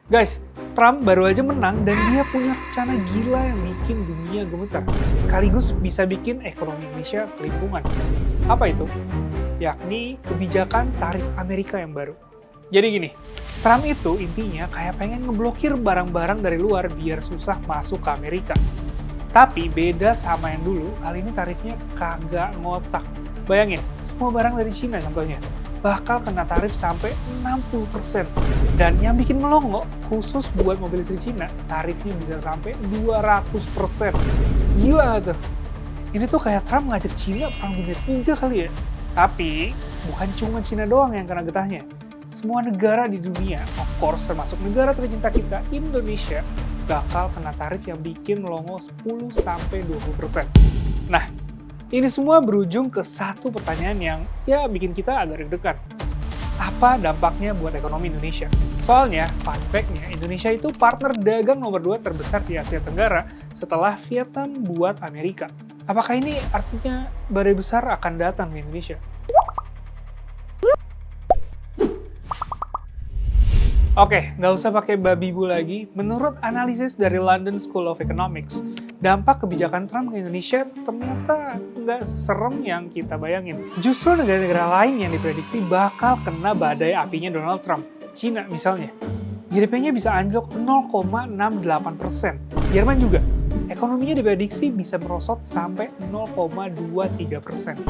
Guys, Trump baru aja menang dan dia punya rencana gila yang bikin dunia gemetar. Sekaligus bisa bikin ekonomi Indonesia kelimpungan. Apa itu? Yakni kebijakan tarif Amerika yang baru. Jadi gini, Trump itu intinya kayak pengen ngeblokir barang-barang dari luar biar susah masuk ke Amerika. Tapi beda sama yang dulu, kali ini tarifnya kagak ngotak. Bayangin, semua barang dari Cina contohnya bakal kena tarif sampai 60%. Dan yang bikin melongo, khusus buat mobil listrik Cina, tarifnya bisa sampai 200%. Gila gak tuh? Ini tuh kayak Trump ngajak Cina perang dunia 3 kali ya. Tapi, bukan cuma Cina doang yang kena getahnya. Semua negara di dunia, of course termasuk negara tercinta kita, Indonesia, bakal kena tarif yang bikin melongo 10-20%. Nah, ini semua berujung ke satu pertanyaan yang ya bikin kita agak deg-degan. Apa dampaknya buat ekonomi Indonesia? Soalnya, fun fact-nya, Indonesia itu partner dagang nomor 2 terbesar di Asia Tenggara setelah Vietnam buat Amerika. Apakah ini artinya badai besar akan datang ke Indonesia? Oke, nggak usah pakai babi bu lagi. Menurut analisis dari London School of Economics, dampak kebijakan Trump ke Indonesia ternyata nggak seserem yang kita bayangin. Justru negara-negara lain yang diprediksi bakal kena badai apinya Donald Trump. Cina misalnya, GDP-nya bisa anjlok 0,68%. Jerman juga, ekonominya diprediksi bisa merosot sampai 0,23%.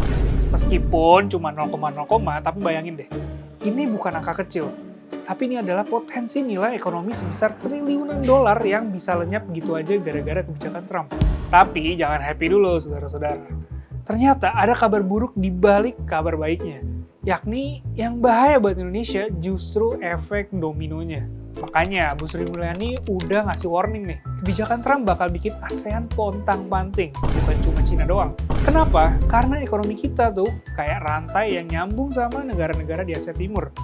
Meskipun cuma 0,0, tapi bayangin deh, ini bukan angka kecil. Tapi ini adalah potensi nilai ekonomi sebesar triliunan dolar yang bisa lenyap gitu aja gara-gara kebijakan Trump. Tapi jangan happy dulu, saudara-saudara. Ternyata ada kabar buruk di balik kabar baiknya. Yakni yang bahaya buat Indonesia justru efek dominonya. Makanya Bu Sri Mulyani udah ngasih warning nih. Kebijakan Trump bakal bikin ASEAN pontang-panting, bukan cuma Cina doang. Kenapa? Karena ekonomi kita tuh kayak rantai yang nyambung sama negara-negara di Asia Timur.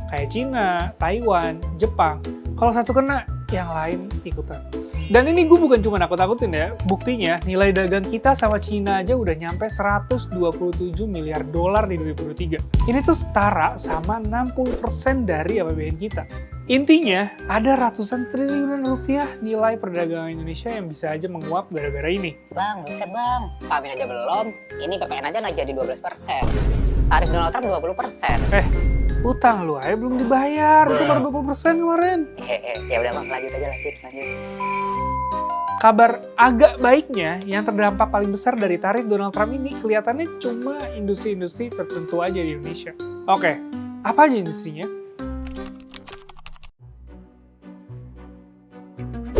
Kayak Cina, Taiwan, Jepang. Kalau satu kena, yang lain ikutan. Dan ini gue bukan cuma nakut-nakutin ya. Buktinya, nilai dagang kita sama Cina aja udah nyampe 127 miliar dolar di 2023. Ini tuh setara sama 60% dari APBN kita. Intinya, ada ratusan triliunan rupiah nilai perdagangan Indonesia yang bisa aja menguap gara-gara ini. Bang, buset bang. Pamin aja belum. Ini PPN aja naik jadi 12%. Tarif Donald Trump 20%. Utang lu aja belum dibayar, itu baru 20% kemarin. Ya udah bang, lanjut. Kabar agak baiknya, yang terdampak paling besar dari tarif Donald Trump ini kelihatannya cuma industri-industri tertentu aja di Indonesia. Oke, apa aja industrinya?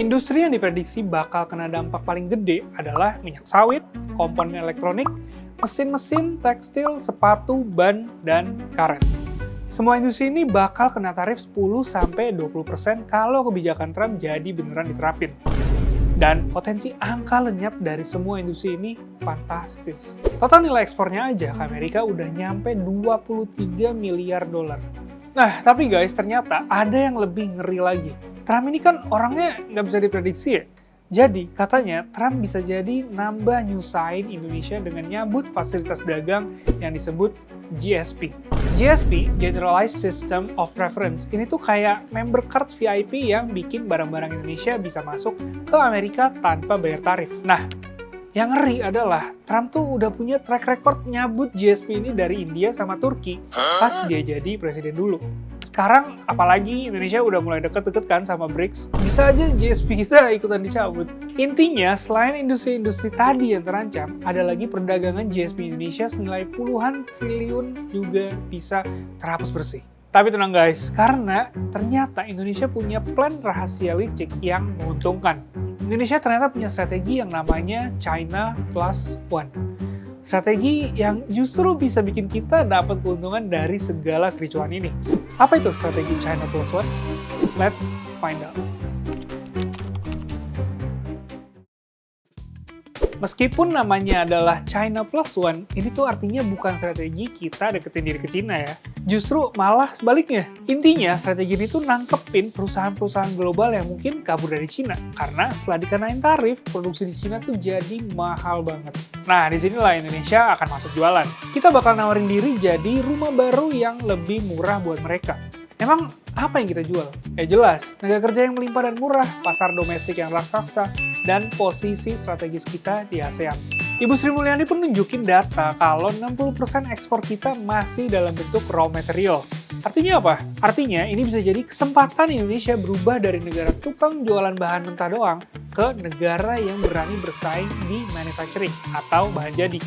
Industri yang diprediksi bakal kena dampak paling gede adalah minyak sawit, komponen elektronik, mesin-mesin, tekstil, sepatu, ban, dan karet. Semua industri ini bakal kena tarif 10-20% kalau kebijakan Trump jadi beneran diterapin. Dan potensi angka lenyap dari semua industri ini fantastis. Total nilai ekspornya aja ke Amerika udah nyampe 23 miliar dolar. Nah, tapi guys, ternyata ada yang lebih ngeri lagi. Trump ini kan orangnya nggak bisa diprediksi ya. Jadi, katanya Trump bisa jadi nambah nyusahin Indonesia dengan nyabut fasilitas dagang yang disebut GSP. GSP, Generalized System of Preference, ini tuh kayak member card VIP yang bikin barang-barang Indonesia bisa masuk ke Amerika tanpa bayar tarif. Nah, yang ngeri adalah Trump tuh udah punya track record nyabut GSP ini dari India sama Turki pas dia jadi presiden dulu. Sekarang, apalagi Indonesia udah mulai deket-deket kan sama BRICS, bisa aja GSP kita ikutan dicabut. Intinya, selain industri-industri tadi yang terancam, ada lagi perdagangan GSP Indonesia senilai puluhan triliun juga bisa terhapus bersih. Tapi tenang guys, karena ternyata Indonesia punya plan rahasia licik yang menguntungkan. Indonesia ternyata punya strategi yang namanya China Plus One. Strategi yang justru bisa bikin kita dapat keuntungan dari segala kericuhan ini. Apa itu strategi China Plus One? Let's find out. Meskipun namanya adalah China Plus One, ini tuh artinya bukan strategi kita deketin diri ke Cina ya. Justru malah sebaliknya. Intinya strategi ini tuh nangkepin perusahaan-perusahaan global yang mungkin kabur dari Cina. Karena setelah dikenain tarif, produksi di Cina tuh jadi mahal banget. Nah, disinilah Indonesia akan masuk jualan. Kita bakal nawarin diri jadi rumah baru yang lebih murah buat mereka. Emang apa yang kita jual? Ya jelas, tenaga kerja yang melimpah dan murah, pasar domestik yang raksasa, dan posisi strategis kita di ASEAN. Ibu Sri Mulyani pun nunjukin data kalau 60% ekspor kita masih dalam bentuk raw material. Artinya apa? Artinya ini bisa jadi kesempatan Indonesia berubah dari negara tukang jualan bahan mentah doang ke negara yang berani bersaing di manufacturing atau bahan jadi.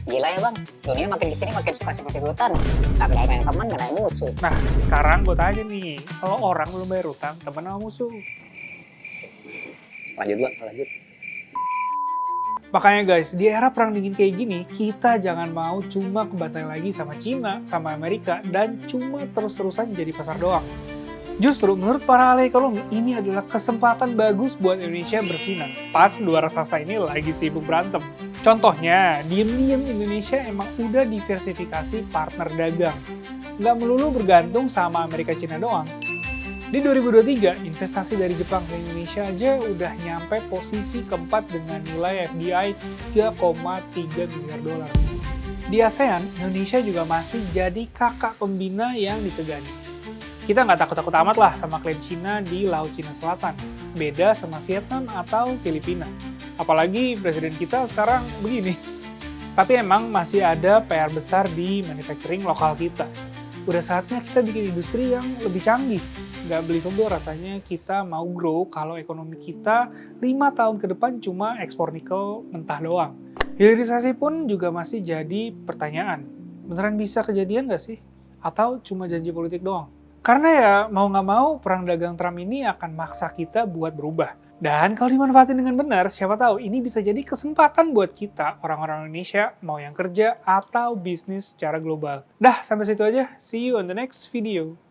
Gila ya bang, dunia makin kesini makin suka sih hutan. Gak kenal main teman, kenal musuh. Nah, sekarang gue tanya nih, kalau orang belum bayar utang, temen sama musuh. Lanjut bang, lanjut. Makanya guys, di era perang dingin kayak gini, kita jangan mau cuma kebantai lagi sama Cina, sama Amerika, dan cuma terus-terusan jadi pasar doang. Justru menurut para ahli ekonomi, ini adalah kesempatan bagus buat Indonesia bersinar. Pas dua raksasa ini lagi sibuk berantem. Contohnya, diem-diem Indonesia emang udah diversifikasi partner dagang. Nggak melulu bergantung sama Amerika Cina doang. Di 2023, investasi dari Jepang ke Indonesia aja udah nyampe posisi keempat dengan nilai FDI 3,3 miliar dolar. Di ASEAN, Indonesia juga masih jadi kakak pembina yang disegani. Kita nggak takut-takut amat lah sama klaim Cina di Laut Cina Selatan. Beda sama Vietnam atau Filipina. Apalagi presiden kita sekarang begini. Tapi emang masih ada PR besar di manufacturing lokal kita. Udah saatnya kita bikin industri yang lebih canggih. Nggak believable rasanya kita mau grow kalau ekonomi kita 5 tahun ke depan cuma ekspor nikel mentah doang. Hilirisasi pun juga masih jadi pertanyaan. Beneran bisa kejadian nggak sih? Atau cuma janji politik doang? Karena ya mau nggak mau perang dagang Trump ini akan maksa kita buat berubah. Dan kalau dimanfaatin dengan benar, siapa tahu ini bisa jadi kesempatan buat kita, orang-orang Indonesia, mau yang kerja atau bisnis secara global. Dah, sampai situ aja. See you on the next video.